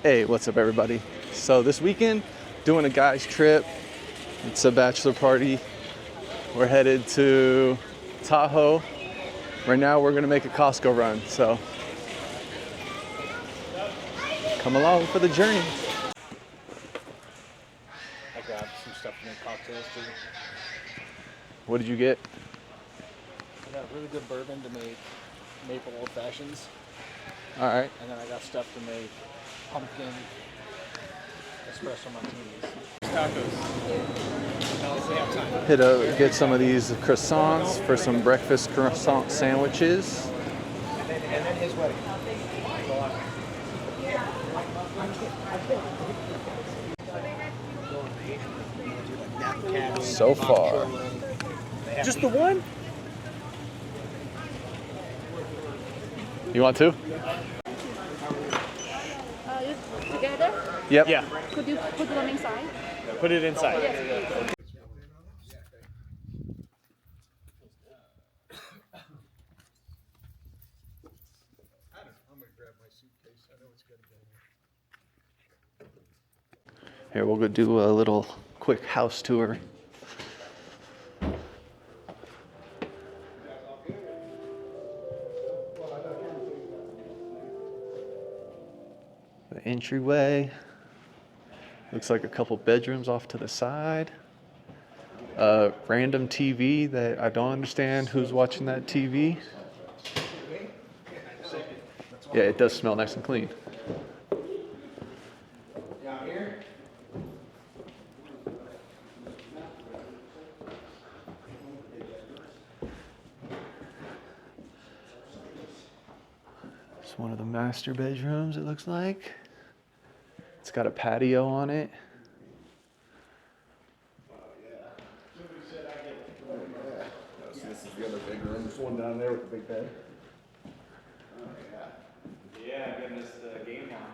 Hey, what's up everybody? So this weekend, doing a guys trip. It's a bachelor party. We're headed to Tahoe. Right now we're gonna make a Costco run, so come along for the journey. I grabbed some stuff to make cocktails too. What did you get? I got really good bourbon to make maple old fashions. All right. And then I got stuff to make pumpkin espresso martinis. Tacos. Get some of these croissants for some breakfast croissant sandwiches. And then his wedding. So far. Just the one? You want to? Together? Yep. Yeah. Could you put them inside? Put it inside. Yes, please. Here, we'll go do a little quick house tour. The entryway. Looks like a couple bedrooms off to the side. Random TV that I don't understand who's watching that TV. Yeah, it does smell nice and clean. It's one of the master bedrooms, it looks like. It's got a patio on it. This is the other big room. There's one down there with the big bed. Yeah, getting this game on.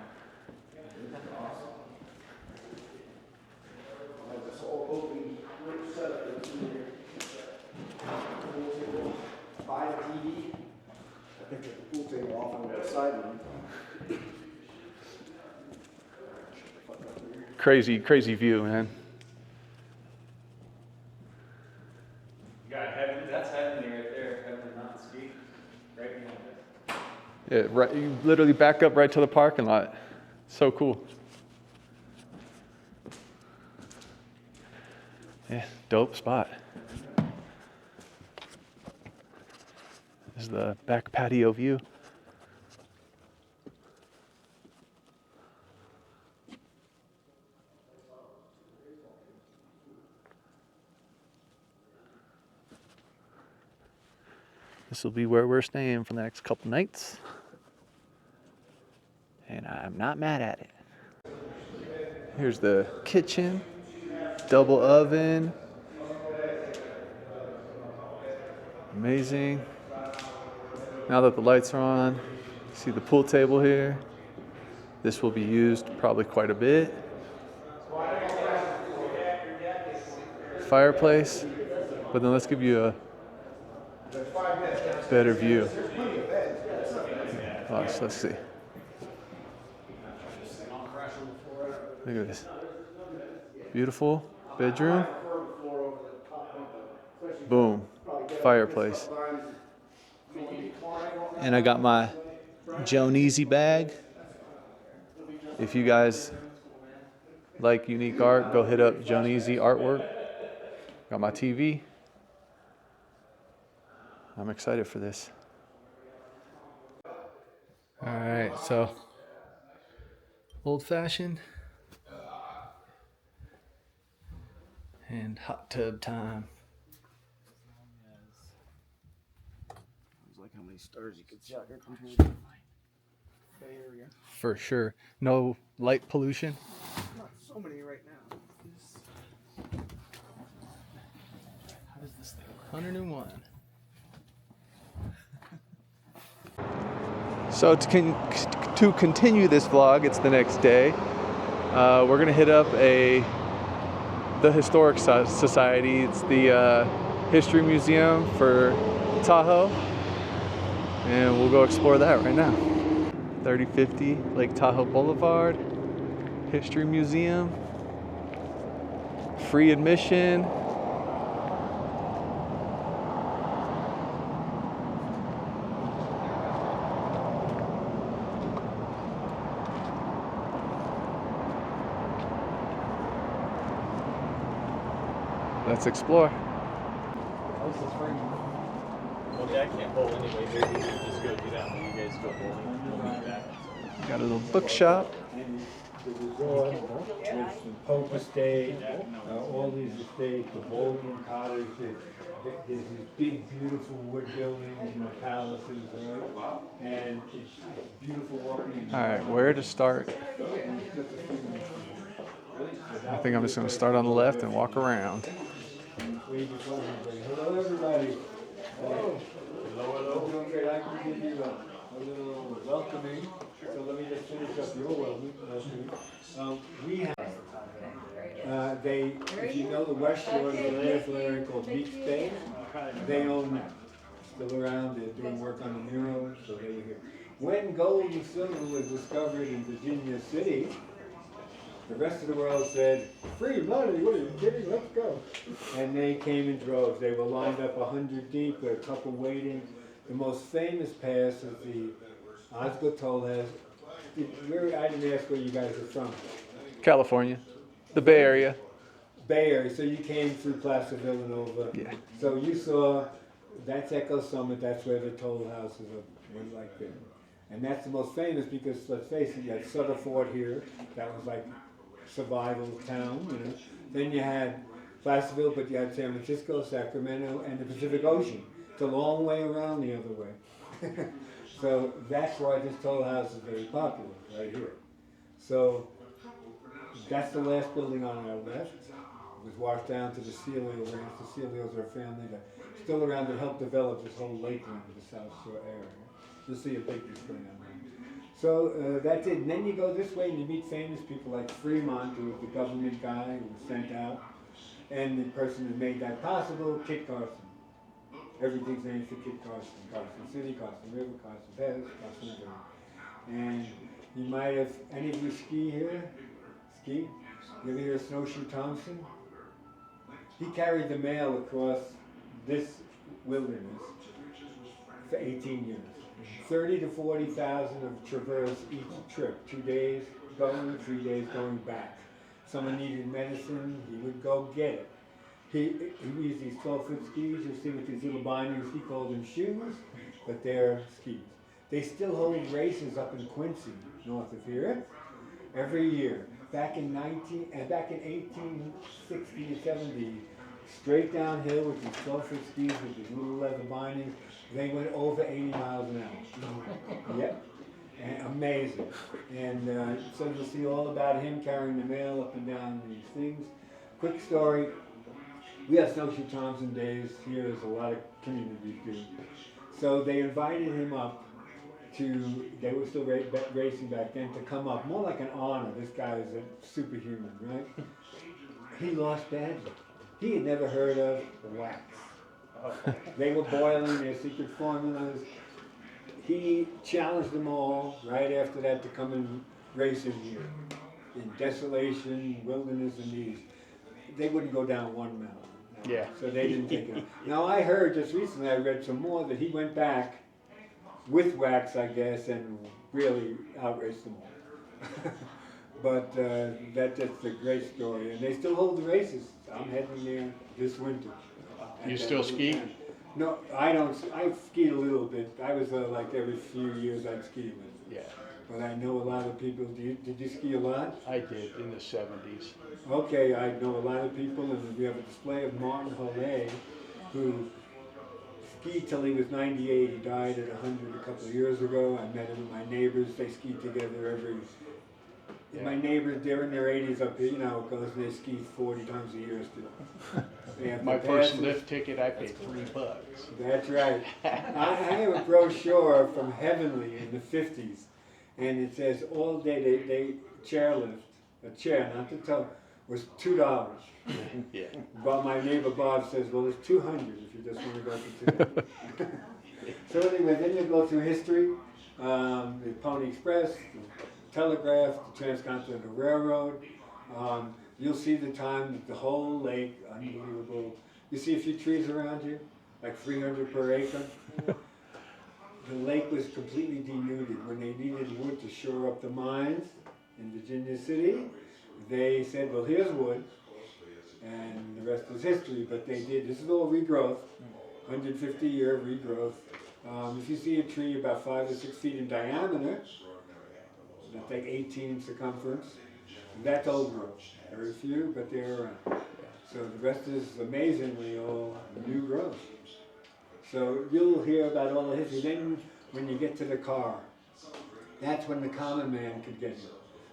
This whole open roof setup that's in here. Pool table, buy a TV. I think the pool table off on the side room. Crazy view, man. You got heaven, that's heavenly right there, heavenly mountain ski, right behind us. Yeah, right, you literally back up right to the parking lot. So cool. Yeah, dope spot. This is the back patio view. This will be where we're staying for the next couple nights. And I'm not mad at it. Here's the kitchen, double oven. Amazing. Now that the lights are on, see the pool table here. This will be used probably quite a bit. Fireplace, but then let's give you a better view. Watch, let's see. Look at this. Beautiful bedroom. Boom. Fireplace. And I got my Joneezy bag. If you guys like unique art, go hit up Joneezy Artwork. Got my TV. I'm excited for this. All right, so old fashioned and hot tub time. It's like how many stars you could see out here compared to Bay Area. For sure. No light pollution. Not so many right now. How does this thing work? 101. So to continue this vlog, it's the next day. We're gonna hit up the Historic Society. It's the History Museum for Tahoe, and we'll go explore that right now. 3050 Lake Tahoe Boulevard. History Museum. Free admission. Let's explore. Well, Dad can't bowl anyway. Maybe we can just go do that when you guys go bowling. We'll be back. Got a little bookshop. The resort, there's the Pope Estate, all these estates, the Baldwin Cottage, there's these big, beautiful wood buildings, palaces, right? And it's beautiful walking. All right, where to start? I think I'm just going to start on the left and walk around. Hello, everybody. Hello. Hello. Doing great. I can give you a little welcoming. So let me just finish up your welcoming. We have, if you know the West Shore, there's a little area called Beach Bay. They own that. Still around. They're doing work on the murals, so they were here. When gold and silver was discovered in Virginia City, the rest of the world said, free money, what are you kidding? Let's go. And they came in droves. They were lined up 100 deep with a couple waiting. The most famous pass is the Osgood Toll has. I didn't ask where you guys are from. California, the Bay Area. Bay Area, so you came through Placer Villanova. Yeah. So you saw, that's Echo Summit, that's where the toll houses went like there. And that's the most famous because, let's face it, you had Sutter Fort here, that was like survival town, you know. Then you had Placerville, but you had San Francisco, Sacramento, and the Pacific Ocean. It's a long way around the other way. So that's why this toll house is very popular, right here. So that's the last building on our left. It was washed down to the Celio Ranch. The Celios are a family that still around to help develop this whole lakeland of the South Shore area. You'll see a big display on that. So that's it. And then you go this way and you meet famous people like Fremont, who was the government guy who was sent out, and the person who made that possible, Kit Carson. Everything's named for Kit Carson. Carson City, Carson River, Carson Pass, Carson River. And you might have, any of you ski here? Ski? You ever hear of Snowshoe Thompson? He carried the mail across this wilderness for 18 years. 30 to 40,000 of traverse each trip. 2 days going, 3 days going back. Someone needed medicine, he would go get it. He used these 12-foot skis. You'll see with these little bindings, he called them shoes, but they're skis. They still hold races up in Quincy, north of here, every year. Back in 1860 to 70, straight downhill with these 12-foot skis with these little leather bindings, they went over 80 miles an hour. Yep. And amazing. And so you'll see all about him carrying the mail up and down these things. Quick story. We have Snowshoe Thompson days here, as a lot of communities do. So they invited him up to, they were still racing back then, to come up, more like an honor. This guy is a superhuman, right? He lost badly. He had never heard of wax. They were boiling their secret formulas. He challenged them all right after that to come and race him here. In desolation, wilderness, and these. They wouldn't go down one mountain. Yeah. So they didn't take it. Now I heard just recently, I read some more, that he went back with wax, I guess, and really outraced them all. But that's a great story. And they still hold the races. I'm heading there this winter. You still ski? No, I don't. I've skied a little bit. I was like every few years I'd ski with. Yeah. But I know a lot of people. Did you ski a lot? I did in the 70s. Okay, I know a lot of people, and we have a display of Martin Hollet, who skied till he was 98. He died at 100 a couple of years ago. I met him with my neighbors. They ski together every. Yeah. My neighbors, they're in their 80s up here, you know, because they ski 40 times a year still. My first lift ticket, I paid $3. That's right. I have a brochure from Heavenly in the 50s, and it says all day they chairlift, a chair, not the toe, was $2. Yeah. But my neighbor Bob says, well, it's $200 if you just want to go for $200. So anyway, then you go through history, the Pony Express, telegraph, the Transcontinental Railroad. You'll see the time that the whole lake, unbelievable. You see a few trees around you, like 300 per acre. The lake was completely denuded. When they needed wood to shore up the mines in Virginia City, they said, well, here's wood, and the rest is history. But they did, this is all regrowth, 150-year regrowth. If you see a tree about 5 or 6 feet in diameter, that's like 18 in circumference, that's old growth. Very few, but they're around. So the rest is amazingly all new growth. So you'll hear about all the history. Then when you get to the car, that's when the common man could get you.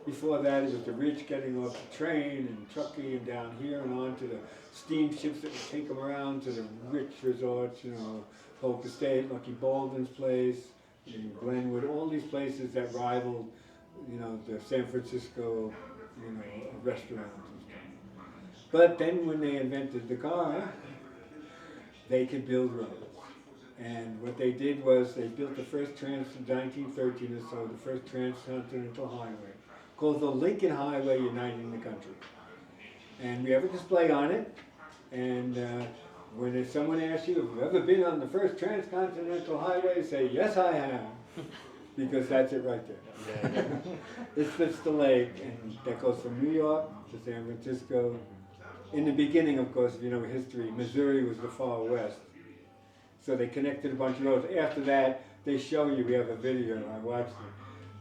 Before that, it was the rich getting off the train and trucking and down here and on to the steamships that would take them around to the rich resorts, you know, Polk Estate, Lucky Baldwin's place, Glenwood, all these places that rivaled, you know, the San Francisco, you know, restaurants and stuff. But then when they invented the car, they could build roads. And what they did was they built the first in 1913 or so, the first transcontinental highway, called the Lincoln Highway Uniting the Country. And we have a display on it, and when someone asks you, have you ever been on the first transcontinental highway, say, yes, I have, because that's it right there. Yeah. It splits the lake, and that goes from New York to San Francisco. In the beginning, of course, if you know history, Missouri was the far west. So they connected a bunch of roads. After that, they show you, we have a video, I watched it.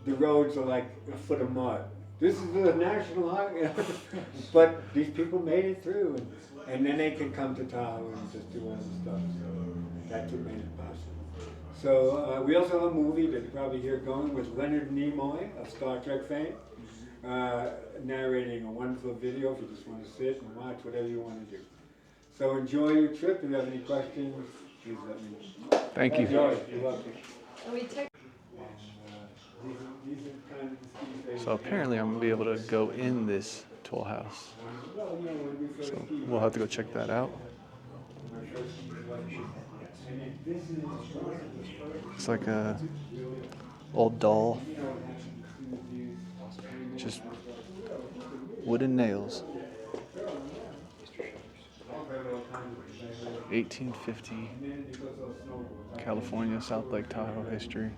The roads are like a foot of mud. This is the national highway. But these people made it through. And then they can come to Tahoe and just do all the stuff. So that's what made it possible. So we also have a movie that you probably hear going with Leonard Nimoy of Star Trek fame, narrating a wonderful video if you just want to sit and watch whatever you want to do. So enjoy your trip. If you have any questions, please let me know. Thank you. Enjoy. You're welcome. So apparently I'm going to be able to go in this tool house. So we'll have to go check that out. It's like a old doll. Just wooden nails. 1850 California, South Lake Tahoe history.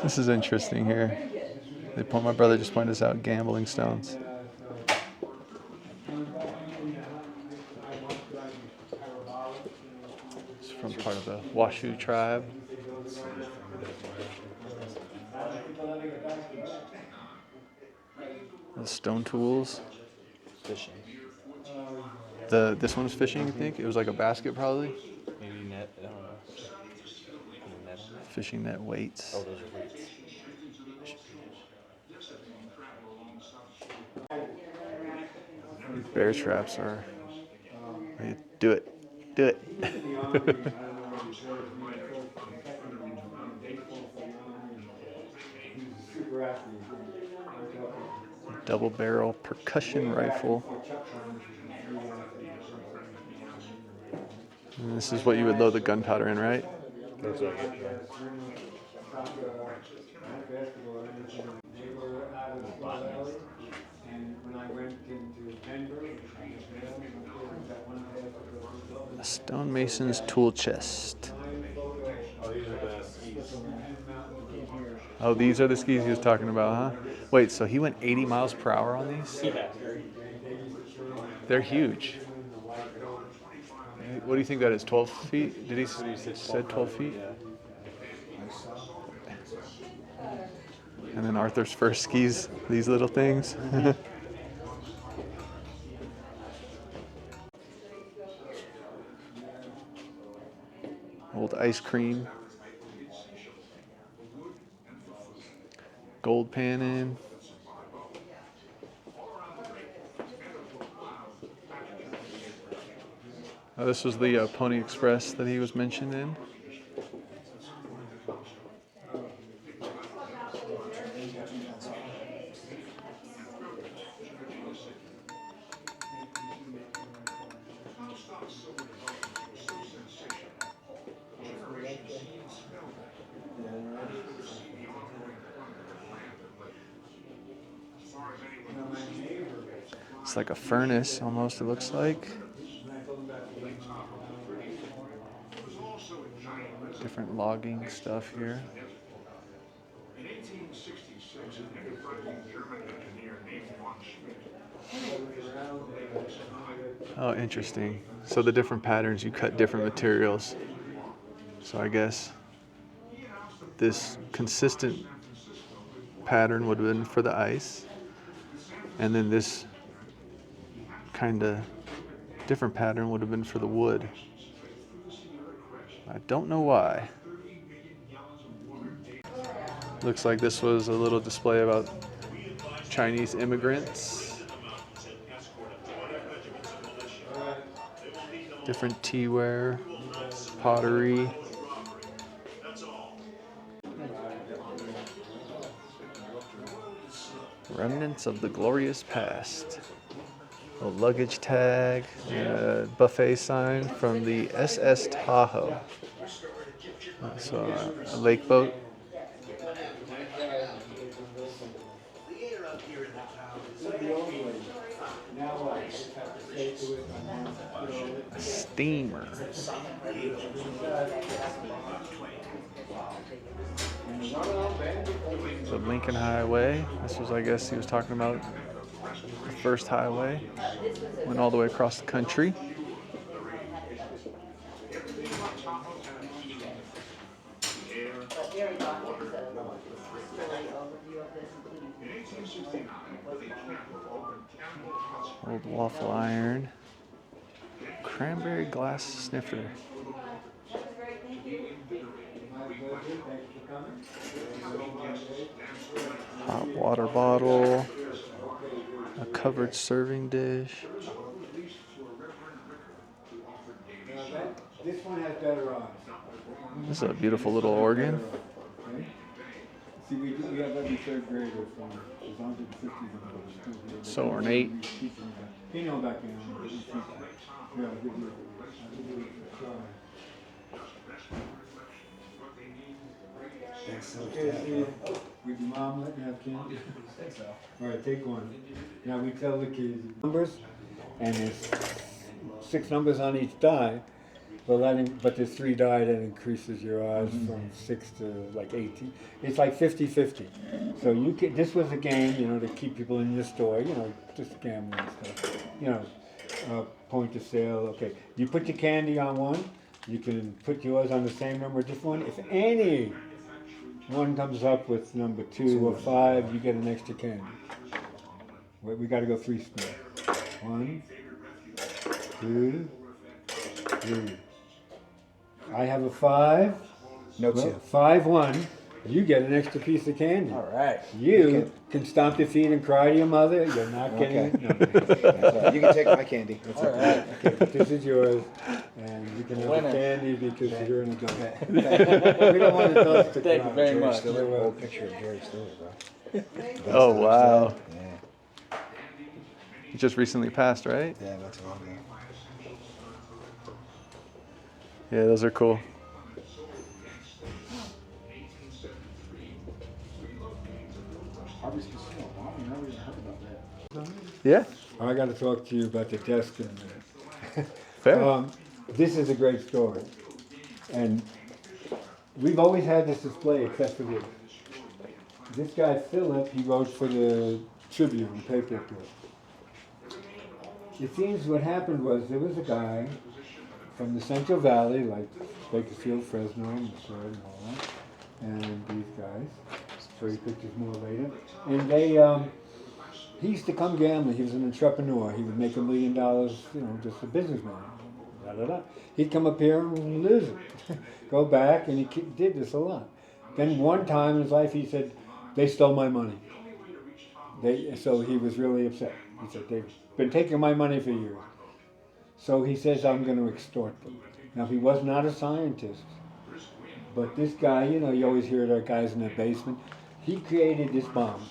This is interesting here. My brother just pointed this out, gambling stones. It's from part of the Washoe tribe. The stone tools. Fishing. This one's fishing, you think? It was like a basket, probably. Maybe net. I don't know. Net on that? Fishing net weights. Oh, those are weights. Bear traps are. Hey, do it. Do it. Double barrel percussion rifle. And this is what you would load the gunpowder in, right? Looks like it, yeah. A stonemason's tool chest. Oh, these are the skis. Oh, these are the skis he was talking about, huh? Wait, so he went 80 miles per hour on these? Yeah. They're huge. What do you think that is, 12 feet? Did he said 12 feet? Yeah. And then Arthur's first skis, these little things. Old ice cream. Gold panning. Oh, this was the Pony Express that he was mentioning. It's like a furnace almost, it looks like. Different logging stuff here. In 1866, an enterprising German engineer named von Schmidt. Oh, interesting. So the different patterns, you cut different materials. So I guess this consistent pattern would have been for the ice. And then this kind of different pattern would have been for the wood. I don't know why. Looks like this was a little display about Chinese immigrants. Different teaware, pottery. Remnants of the glorious past. A luggage tag, and a buffet sign from the SS Tahoe. So a lake boat. A steamer. The Lincoln Highway. This was, I guess, he was talking about the first highway. Went all the way across the country. Old waffle iron. Cranberry glass sniffer. Hot water bottle. A covered serving dish. This one has better odds. This is a beautiful little organ. See, we have every third grader from as long as 50s. So ornate. You know back in. Yeah, I'll give you a try. Okay, Steve, would your mom let you have candy? I think so. All right, take one. Now we tell the kids numbers, and there's 6 numbers on each die. But there's 3 die that increases your odds from 6 to like 18. It's like 50-50. So you can. This was a game, to keep people in your store, just gambling stuff. Point of sale. Okay, you put your candy on one. You can put yours on the same number, different one. If any one comes up with number 2 or 5, you get an extra candy. We got to go 3 spins. 1, 2, 3. I have a 5. No 2. 5, 1. You get an extra piece of candy. All right. You can stomp your feet and cry to your mother. You're not getting it. No. That's all right. You can take my candy. That's all right. Okay, this is yours, and you can have the Winner. candy because you're an adult. We don't want adults to Thank cry. you very George much. Stiller, You're old picture of George Stiller, bro. Oh, wow. Yeah. He just recently passed, right? Yeah, not too long ago. Yeah, those are cool. Yeah, I got to talk to you about the desk in a minute. fair. This is a great story, and we've always had this display except for this. This guy Philip, he wrote for the Tribune paper. It seems what happened was there was a guy from the Central Valley, like Bakersfield, Fresno, Missouri, and all that, and these guys. Show you pictures more later. And he used to come gambling. He was an entrepreneur. He would make $1 million, just a businessman. Da, da, da. He'd come up here and lose it. Go back, and he did this a lot. Then one time in his life, he said, "They stole my money." So he was really upset. He said, "They've been taking my money for years." So he says, "I'm going to extort them." Now, he was not a scientist, but this guy, you always hear there are guys in the basement. He created this bomb,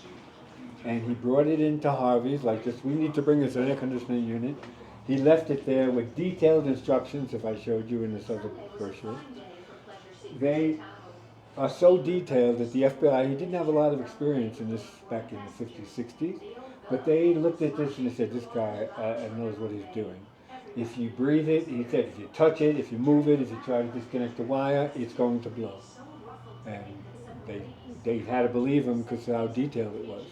and he brought it into Harvey's like this. We need to bring us an air conditioning unit. He left it there with detailed instructions, if I showed you in this other brochure. They are so detailed that the FBI, he didn't have a lot of experience in this back in the 50s, 60s, But they looked at this and they said, this guy knows what he's doing. If you breathe it, he said, if you touch it, if you move it, if you try to disconnect the wire, it's going to blow. And they had to believe him because of how detailed it was.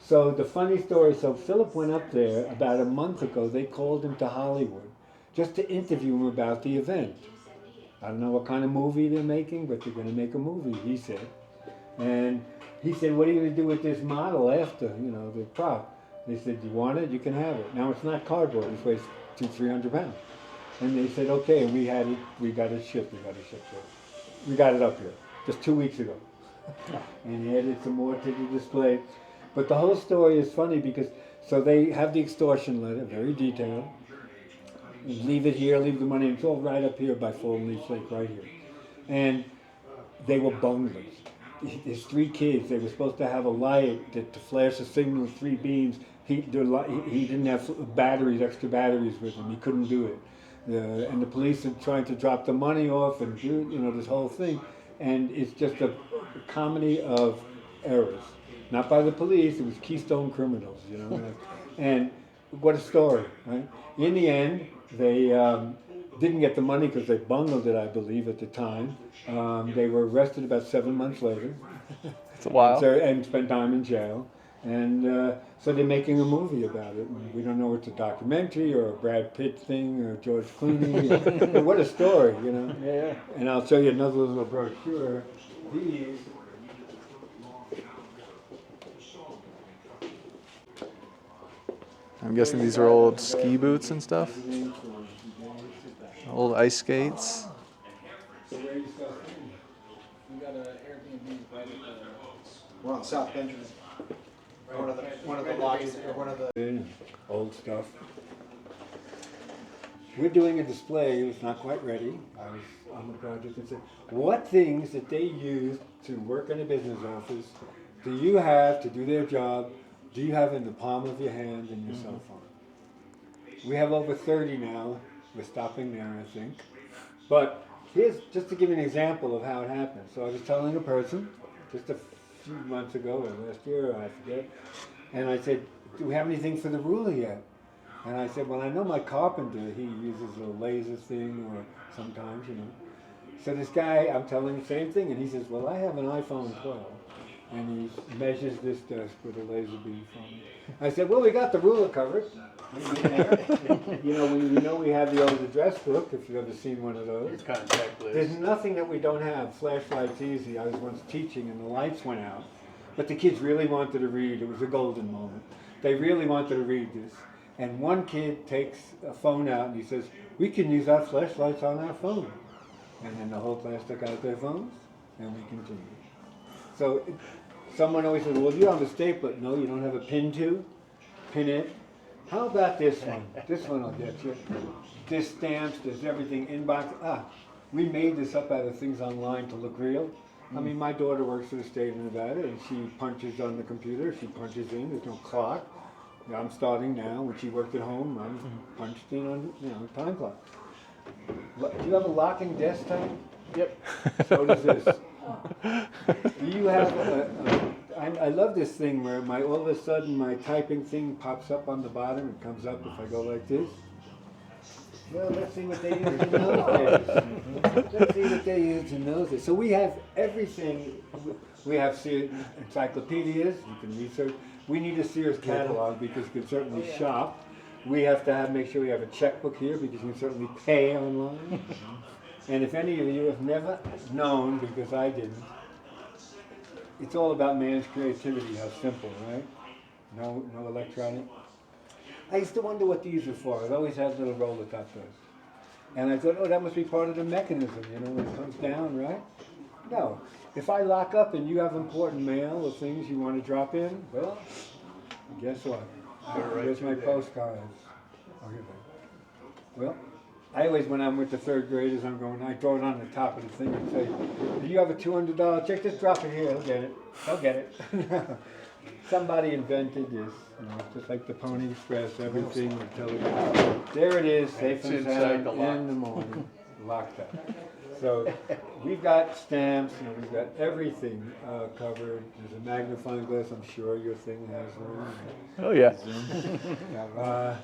So the funny story, so Philip went up there about a month ago. They called him to Hollywood just to interview him about the event. I don't know what kind of movie they're making, but they're going to make a movie, he said. And he said, what are you going to do with this model after, the prop? They said, you want it? You can have it. Now, it's not cardboard. It weighs 200-300 pounds. And they said, okay, and we got it shipped. We got it up here just 2 weeks ago. And he added some more to the display. But the whole story is funny because, so they have the extortion letter, very detailed. Leave it here, leave the money. It's all right up here by Fallen Leaf Lake, right here. And they were bunglers. There's 3 kids. They were supposed to have a light to flash a signal of 3 beams. He didn't have batteries, extra batteries with him. He couldn't do it. And the police are trying to drop the money off and do, this whole thing. And it's just a comedy of errors. Not by the police, it was Keystone criminals, And what a story, right? In the end, they didn't get the money because they bungled it, I believe, at the time. They were arrested about 7 months later. It's a while. And spent time in jail. And so they're making a movie about it. And we don't know if it's a documentary or a Brad Pitt thing or George Clooney. But what a story, Yeah. And I'll show you another little brochure. These. I'm guessing these are old ski boots and stuff. Old ice skates. We got an Airbnb right at We're on South Benjamin. One of the lodges, or one of the Old stuff. We're doing a display. It was not quite ready. I was on the project and said, what things that they use to work in a business office do you have to do their job? Do you have in the palm of your hand and your cell phone? We have over 30 now. We're stopping there, I think. But here's just to give you an example of how it happened. So I was telling a person just a few months ago or last year, I forget, and I said, do we have anything for the ruler yet? And I said, well, I know my carpenter, he uses a laser thing or sometimes, So this guy, I'm telling him the same thing, and he says, well, I have an iPhone 12. And he measures this desk with a laser beam from it. I said, well, we got the ruler covered. We know we have the old address book, if you've ever seen one of those. Contact list. There's nothing that we don't have. Flashlight's easy. I was once teaching and the lights went out. But the kids really wanted to read. It was a golden moment. They really wanted to read this. And one kid takes a phone out and he says, we can use our flashlights on our phone. And then the whole class took out their phones and we continued. So someone always says, well, you have a stapler. No, you don't have a pin to? Pin it. How about this one? This one will get you. There's stamps, there's everything, inbox. We made this up out of things online to look real. I mean, my daughter works for the state of Nevada and she punches on the computer, she punches in, there's no clock. I'm starting now. When she worked at home, I punched in on time clock. Do you have a locking desktop? Yep. So does this. Do you have I love this thing where all of a sudden my typing thing pops up on the bottom. It comes up if I go like this. Well, let's see what they used in those days. Let's see what they used in those days. So we have everything. We have encyclopedias. You can research. We need a Sears catalog because you can certainly shop. We have to make sure we have a checkbook here because you can certainly pay online. And if any of you have never known, because I didn't, it's all about man's creativity, how simple, right? No electronic. I used to wonder what these are for. I've always had little roller top those. And I thought, oh, that must be part of the mechanism, when it comes down, right? No. If I lock up and you have important mail or things you want to drop in, well, guess what? Here's my postcards. Oh, here they are. Well, I always, when I'm with the third graders, I throw it on the top of the thing and say, do you have a $200 check? Just drop it here, I'll get it. Somebody invented this, just like the Pony Express, everything, the television. There it is, safe and sound in the morning, locked up. So we've got stamps, and we've got everything covered. There's a magnifying glass. I'm sure your thing has one. Oh yeah.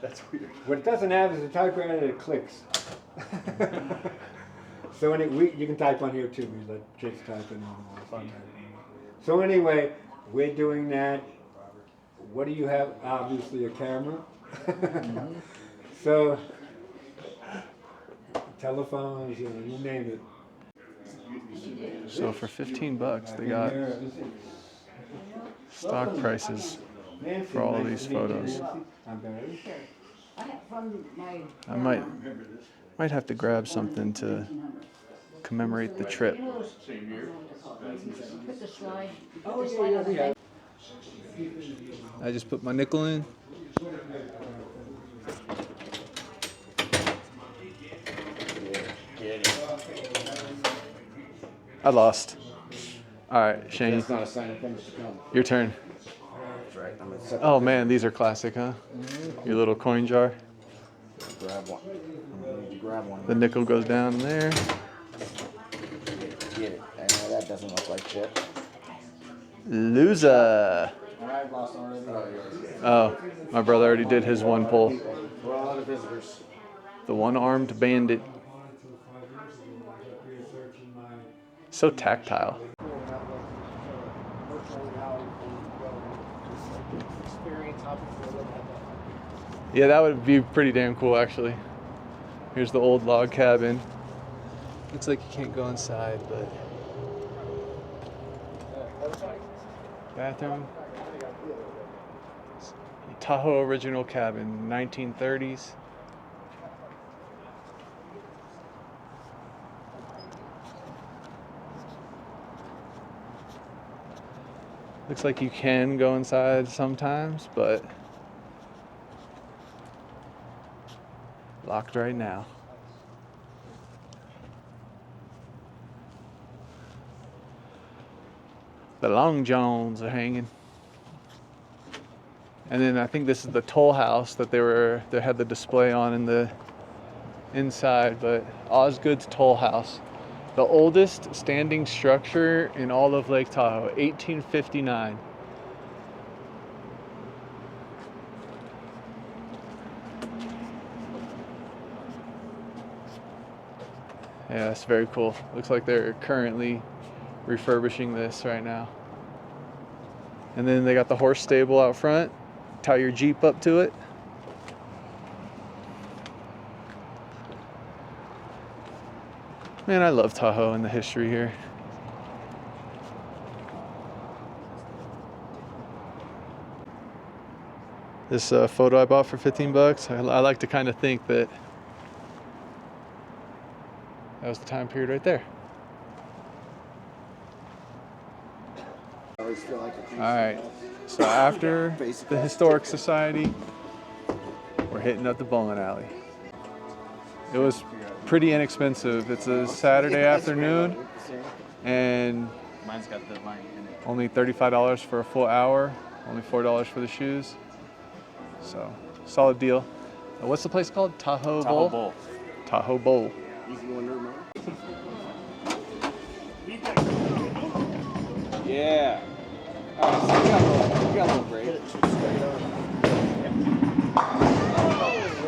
That's weird. What it doesn't have is a typewriter that clicks. So you can type on here too. We let kids type in on the wall. So anyway, we're doing that. What do you have? Obviously a camera. So telephones, you name it. So for $15, they got stock prices for all of these photos. I might have to grab something to commemorate the trip. I just put my nickel in. I lost. All right, Shane. That's not a sign of things to come. Your turn. Right. I'm gonna set Oh man, these are classic, huh? Your little coin jar. grab one. I'm gonna need to grab one. The nickel goes down there. Get it. That doesn't look like shit. Loser. Alright, lost already. Oh, my brother already did his one pull. We're a lot of visitors. The one-armed bandit. So tactile. Yeah, that would be pretty damn cool, actually. Here's the old log cabin. Looks like you can't go inside, but... Bathroom. Tahoe original cabin, 1930s. Looks like you can go inside sometimes, but locked right now. The Long Johns are hanging. And then I think this is the toll house that they had the display on in the inside, but Osgood's Toll House. The oldest standing structure in all of Lake Tahoe, 1859. Yeah, that's very cool. Looks like they're currently refurbishing this right now. And then they got the horse stable out front. Tie your Jeep up to it. Man, I love Tahoe and the history here. This photo I bought for $15, I like to kind of think that that was the time period right there. I always feel like All right, so after the Historic Society, we're hitting up the bowling alley. It was pretty inexpensive. It's a Saturday afternoon, and Mine's got the line in it. only $35 for a full hour, only $4 for the shoes. So, solid deal. What's the place called? Tahoe Bowl? Bowl. Tahoe Bowl. Easy one to remember. Yeah. Alright, so we got a little break.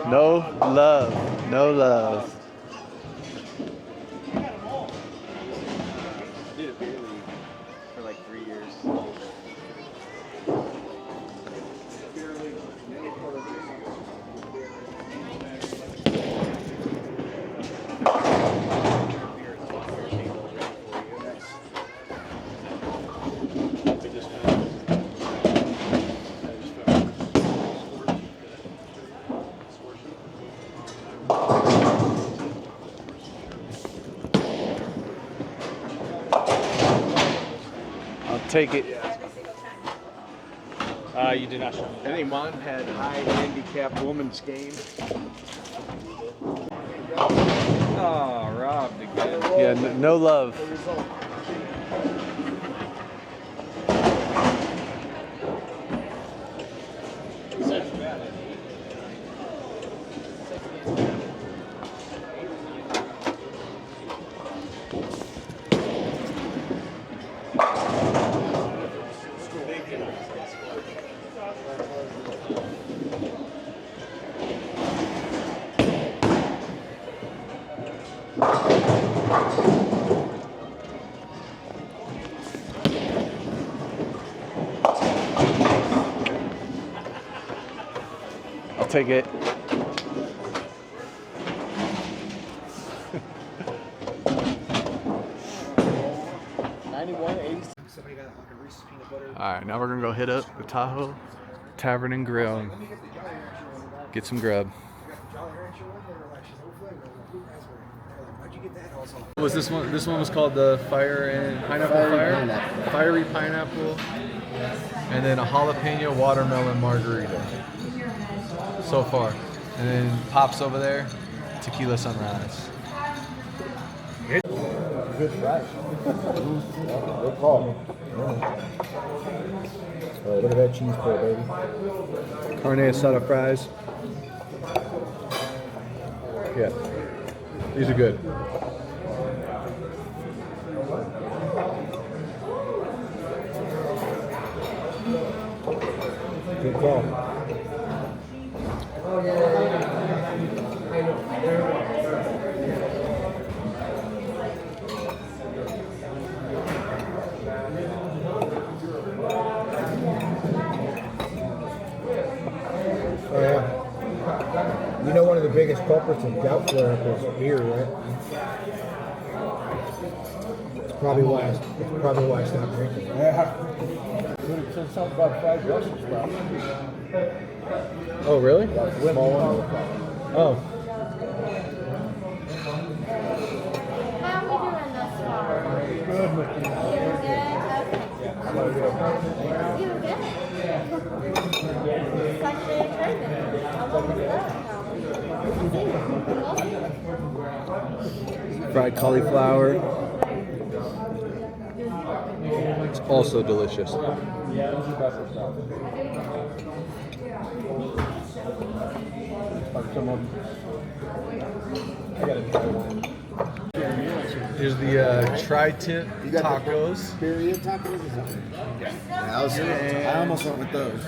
No love, no love. Did it barely for like 3 years. Take it. You did not show me. I think mine had high handicap woman's game. Oh, robbed again. Yeah, no love. take it. Alright, now we're gonna go hit up the Tahoe Tavern and Grill and get some grub. What was this one? This one was called the Fiery Pineapple, and then a jalapeno watermelon margarita. So far, and then Pops over there, tequila sunrise. Good fries. Good call. Look at that cheese pull, baby. Carne asada fries. Yeah, these are good. Good call. Oh yeah. You know one of the biggest culprits of gout flare-up is beer, right? It's probably why I stopped drinking. Yeah. Said something about fried Brussels sprouts. Oh, really? Small one. Oh. How are we doing thus far? Good, Mickey. You good? Okay. You good? Such a encouragement. How long was that? Fried cauliflower. It's also delicious. Yeah, this is Brussels sprouts. I gotta try one. Here's the tri-tip tacos. Period tacos? Yeah, I almost went with those.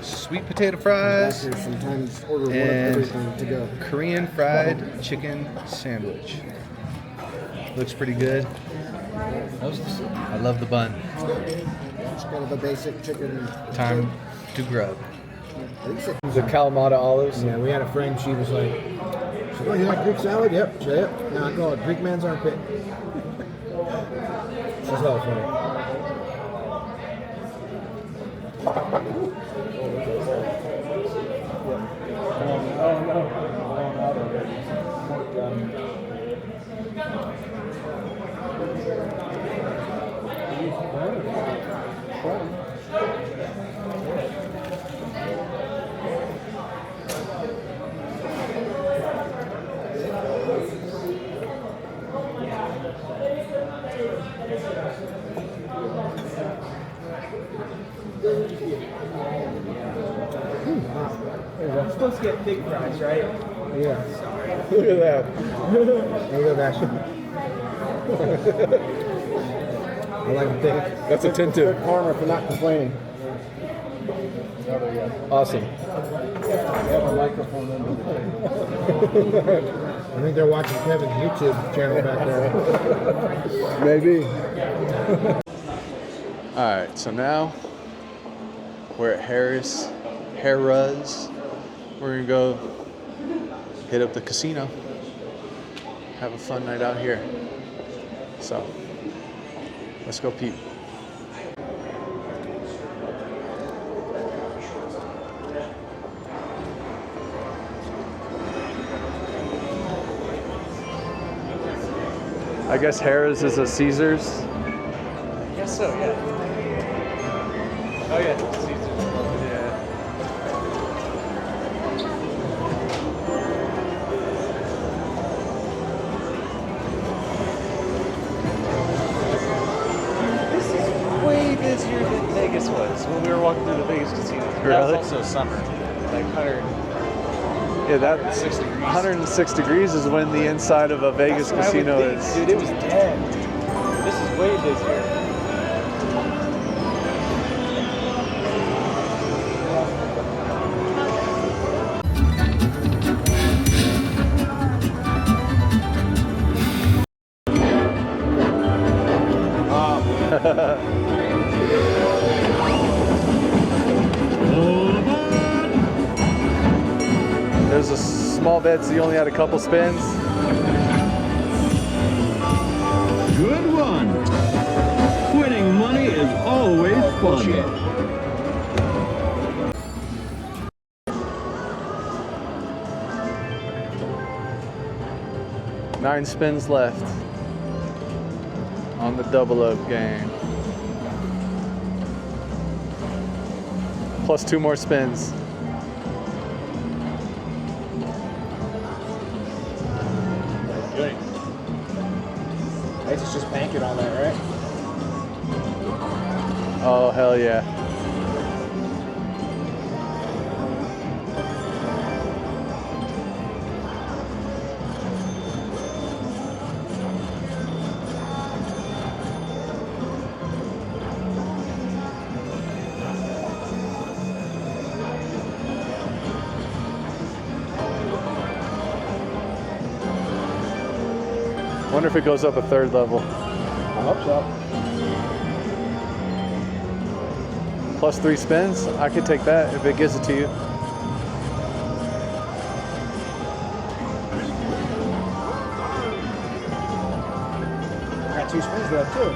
Sweet potato fries Sometimes order one of and everything to go. Korean fried chicken sandwich. Looks pretty good. I love the bun. It's kind of a basic chicken. Time to grub. The The Kalamata olives. Yeah, we had a friend, she was like, oh, you like Greek salad? Yep. Yep. Now I call it Greek man's armpit. She's hella funny. I'm supposed to get thick fries, right? Yeah. Look at that. Look at that. I like to think. That's attentive. Good karma for not complaining. Awesome. I think they're watching Kevin's YouTube channel back there. Maybe. Alright, so now we're at Harrah's. We're gonna go hit up the casino. Have a fun night out here. So, let's go peep. I guess Harrah's is a Caesars. I guess so, yeah. Oh yeah, Caesar's. Yeah. This is way busier than Vegas was when we were walking through the Vegas casino. That Really? was also summer. Like 100. Yeah, that 6 degrees. 106 degrees is when the inside of a Vegas That's what I would casino think, is. Dude, it was dead. This is way busier. small bets, you only had a couple spins. Good one. Winning money is always fun. Bullshit. Nine spins left on the double up game. Plus 2 more spins. Good. It's just banking on that, right? Oh, hell yeah. Wonder if it goes up a third level. I hope so. Plus 3 spins? I could take that if it gives it to you. Got 2 spins left too.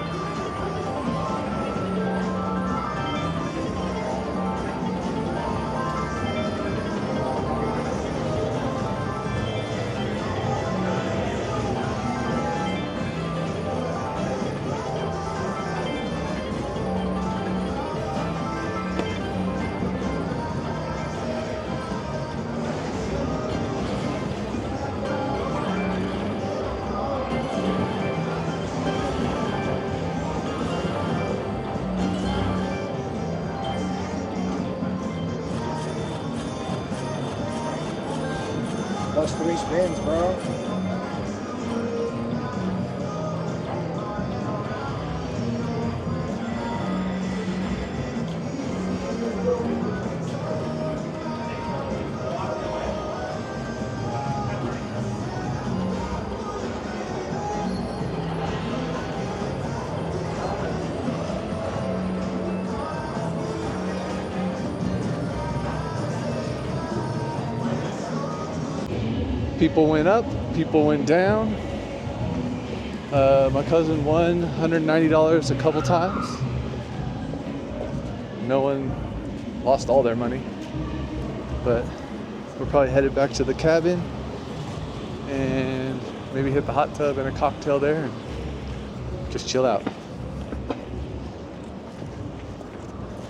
Plus 3 spins, bro. People went up, people went down. My cousin won $190 a couple times. No one lost all their money, but we're probably headed back to the cabin and maybe hit the hot tub and a cocktail there and just chill out.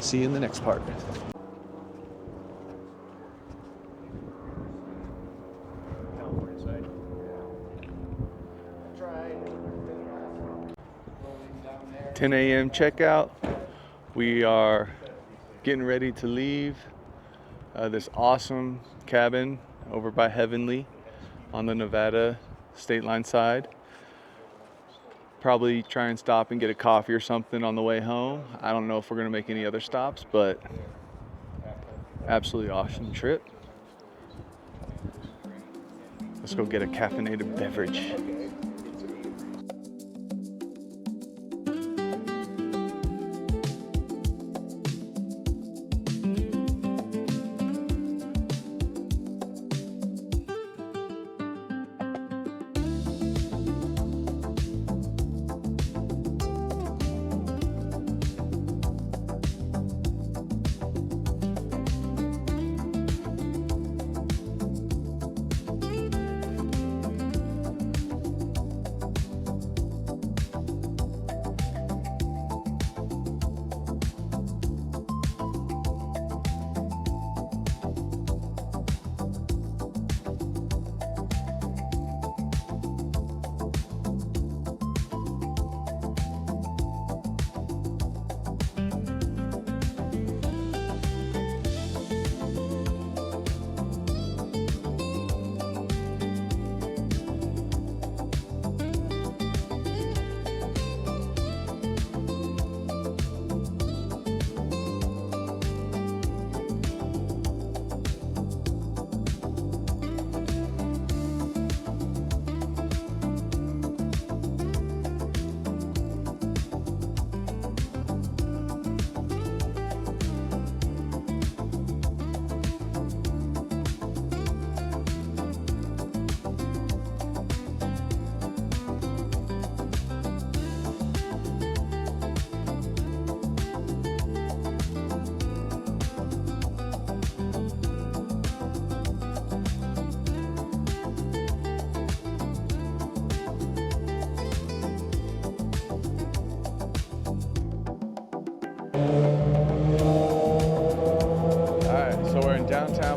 See you in the next part. California side. 10 a.m. checkout. We are getting ready to leave this awesome cabin over by Heavenly on the Nevada state line side. Probably try and stop and get a coffee or something on the way home. I don't know if we're gonna make any other stops, but absolutely awesome trip. Let's go get a caffeinated beverage.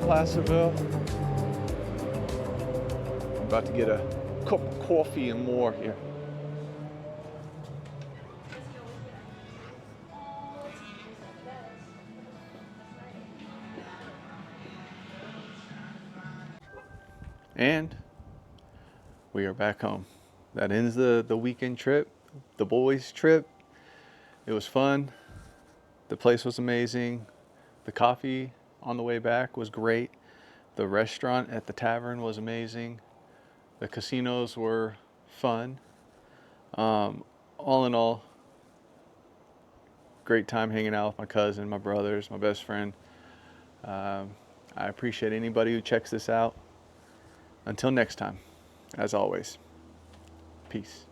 Placerville. I'm about to get a cup of coffee and more here. And we are back home. That ends the weekend trip, the boys' trip. It was fun. The place was amazing. The coffee on the way back was great. The restaurant at the tavern was amazing. The casinos were fun. All in all, great time hanging out with my cousin, my brothers, my best friend. I appreciate anybody who checks this out. Until next time, as always, peace.